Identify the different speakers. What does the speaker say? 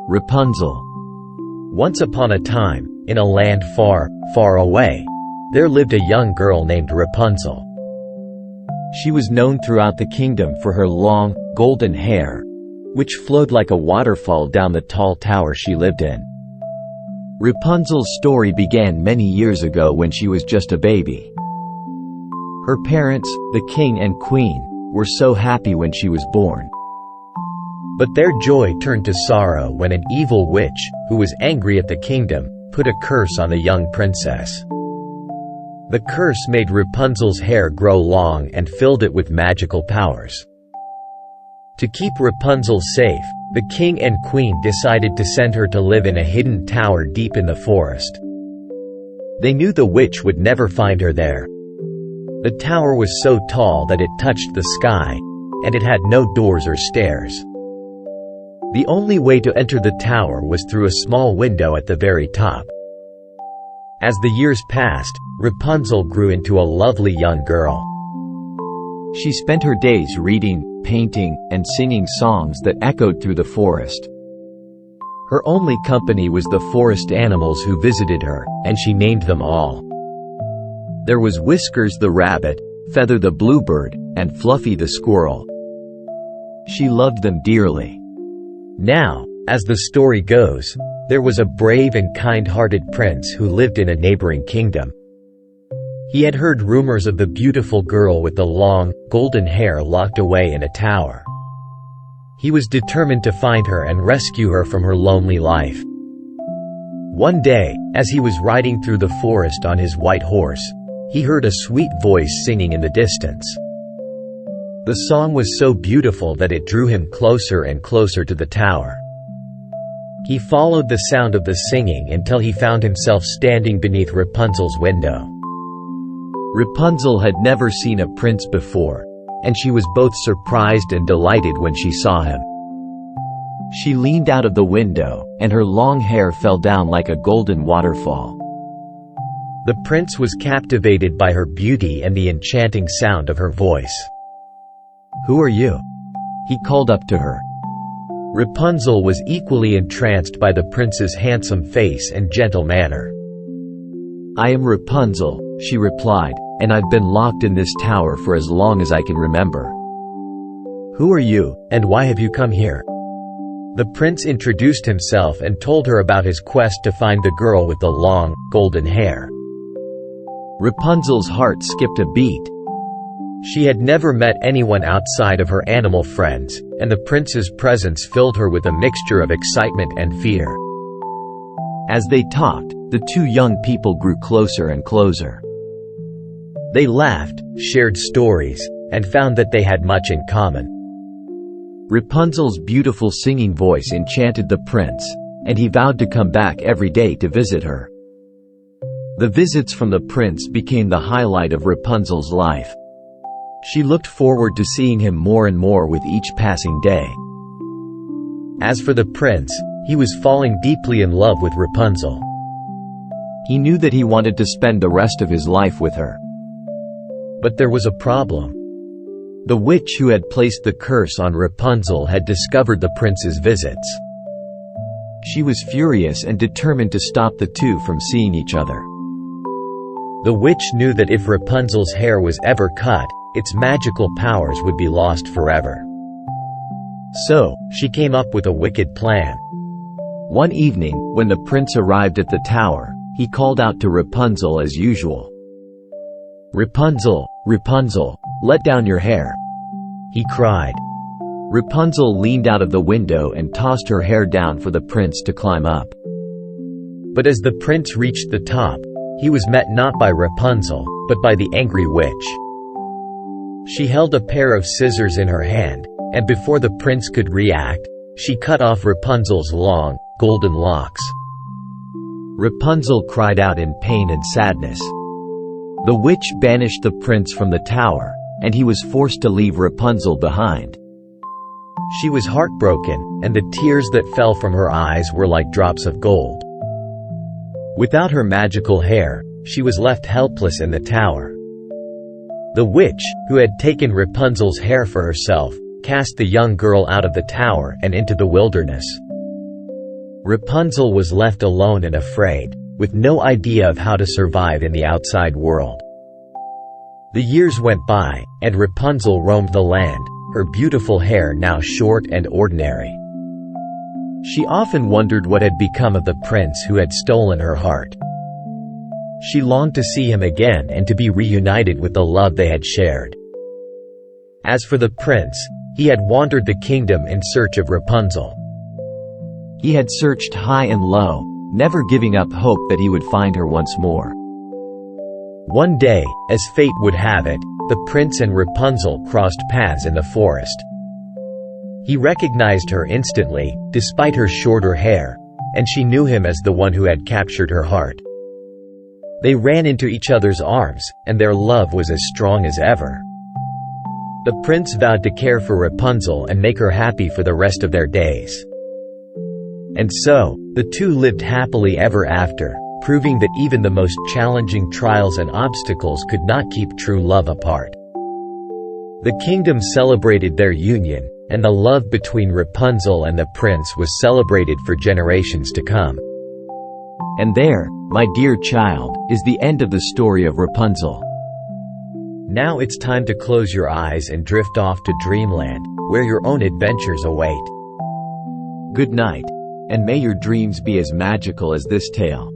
Speaker 1: Rapunzel.
Speaker 2: Once upon a time, in a land far, far away, there lived a young girl named Rapunzel.
Speaker 1: She was known throughout the kingdom for her long, golden hair, which flowed like a waterfall down the tall tower she lived in. Rapunzel's story began many years ago when she was just a baby. Her parents, the king and queen, were so happy when she was born.
Speaker 2: But their joy turned to sorrow when an evil witch, who was angry at the kingdom, put a curse on the young princess. The curse made Rapunzel's hair grow long and filled it with magical powers. To keep Rapunzel safe, the king and queen decided to send her to live in a hidden tower deep in the forest. They knew the witch would never find her there. The tower was so tall that it touched the sky, and it had no doors or stairs. The only way to enter the tower was through a small window at the very top. As the years passed, Rapunzel grew into a lovely young girl.
Speaker 1: She spent her days reading, painting, and singing songs that echoed through the forest.
Speaker 2: Her only company was the forest animals who visited her, and she named them all.
Speaker 1: There was Whiskers the rabbit, Feather the bluebird, and Fluffy the squirrel. She loved them dearly.
Speaker 2: Now, as the story goes, there was a brave and kind-hearted prince who lived in a neighboring kingdom. He had heard rumors of the beautiful girl with the long, golden hair locked away in a tower. He was determined to find her and rescue her from her lonely life. One day, as he was riding through the forest on his white horse, he heard a sweet voice singing in the distance. The song was so beautiful that it drew him closer and closer to the tower. He followed the sound of the singing until he found himself standing beneath Rapunzel's window.
Speaker 1: Rapunzel had never seen a prince before, and she was both surprised and delighted when she saw him. She leaned out of the window, and her long hair fell down like a golden waterfall.
Speaker 2: The prince was captivated by her beauty and the enchanting sound of her voice.
Speaker 1: "Who are you?" he called up to her.
Speaker 2: Rapunzel was equally entranced by the prince's handsome face and gentle manner.
Speaker 1: "I am Rapunzel," she replied, "and I've been locked in this tower for as long as I can remember."
Speaker 2: "Who are you, and why have you come here?" The prince introduced himself and told her about his quest to find the girl with the long, golden hair.
Speaker 1: Rapunzel's heart skipped a beat.
Speaker 2: She had never met anyone outside of her animal friends, and the prince's presence filled her with a mixture of excitement and fear.
Speaker 1: As they talked, the two young people grew closer and closer.
Speaker 2: They laughed, shared stories, and found that they had much in common.
Speaker 1: Rapunzel's beautiful singing voice enchanted the prince, and he vowed to come back every day to visit her. The visits from the prince became the highlight of Rapunzel's life. She looked forward to seeing him more and more with each passing day.
Speaker 2: As for the prince, he was falling deeply in love with Rapunzel.
Speaker 1: He knew that he wanted to spend the rest of his life with her.
Speaker 2: But there was a problem. The witch who had placed the curse on Rapunzel had discovered the prince's visits.
Speaker 1: She was furious and determined to stop the two from seeing each other.
Speaker 2: The witch knew that if Rapunzel's hair was ever cut, its magical powers would be lost forever. So, she came up with a wicked plan.
Speaker 1: One evening, when the prince arrived at the tower, he called out to Rapunzel as usual. "Rapunzel, Rapunzel, let down your hair," he cried. Rapunzel leaned out of the window and tossed her hair down for the prince to climb up.
Speaker 2: But as the prince reached the top, he was met not by Rapunzel, but by the angry witch. She held a pair of scissors in her hand, and before the prince could react, she cut off Rapunzel's long, golden locks. Rapunzel cried out in pain and sadness. The witch banished the prince from the tower, and he was forced to leave Rapunzel behind. She was heartbroken, and the tears that fell from her eyes were like drops of gold. Without her magical hair, she was left helpless in the tower. The witch, who had taken Rapunzel's hair for herself, cast the young girl out of the tower and into the wilderness. Rapunzel was left alone and afraid, with no idea of how to survive in the outside world. The years went by, and Rapunzel roamed the land, her beautiful hair now short and ordinary. She often wondered what had become of the prince who had stolen her heart. She longed to see him again and to be reunited with the love they had shared. As for the prince, he had wandered the kingdom in search of Rapunzel.
Speaker 1: He had searched high and low, never giving up hope that he would find her once more.
Speaker 2: One day, as fate would have it, the prince and Rapunzel crossed paths in the forest. He recognized her instantly, despite her shorter hair, and she knew him as the one who had captured her heart. They ran into each other's arms, and their love was as strong as ever. The prince vowed to care for Rapunzel and make her happy for the rest of their days. And so, the two lived happily ever after, proving that even the most challenging trials and obstacles could not keep true love apart. The kingdom celebrated their union, and the love between Rapunzel and the prince was celebrated for generations to come.
Speaker 1: And there, my dear child, is the end of the story of Rapunzel.
Speaker 2: Now it's time to close your eyes and drift off to dreamland, where your own adventures await.
Speaker 1: Good night, and may your dreams be as magical as this tale.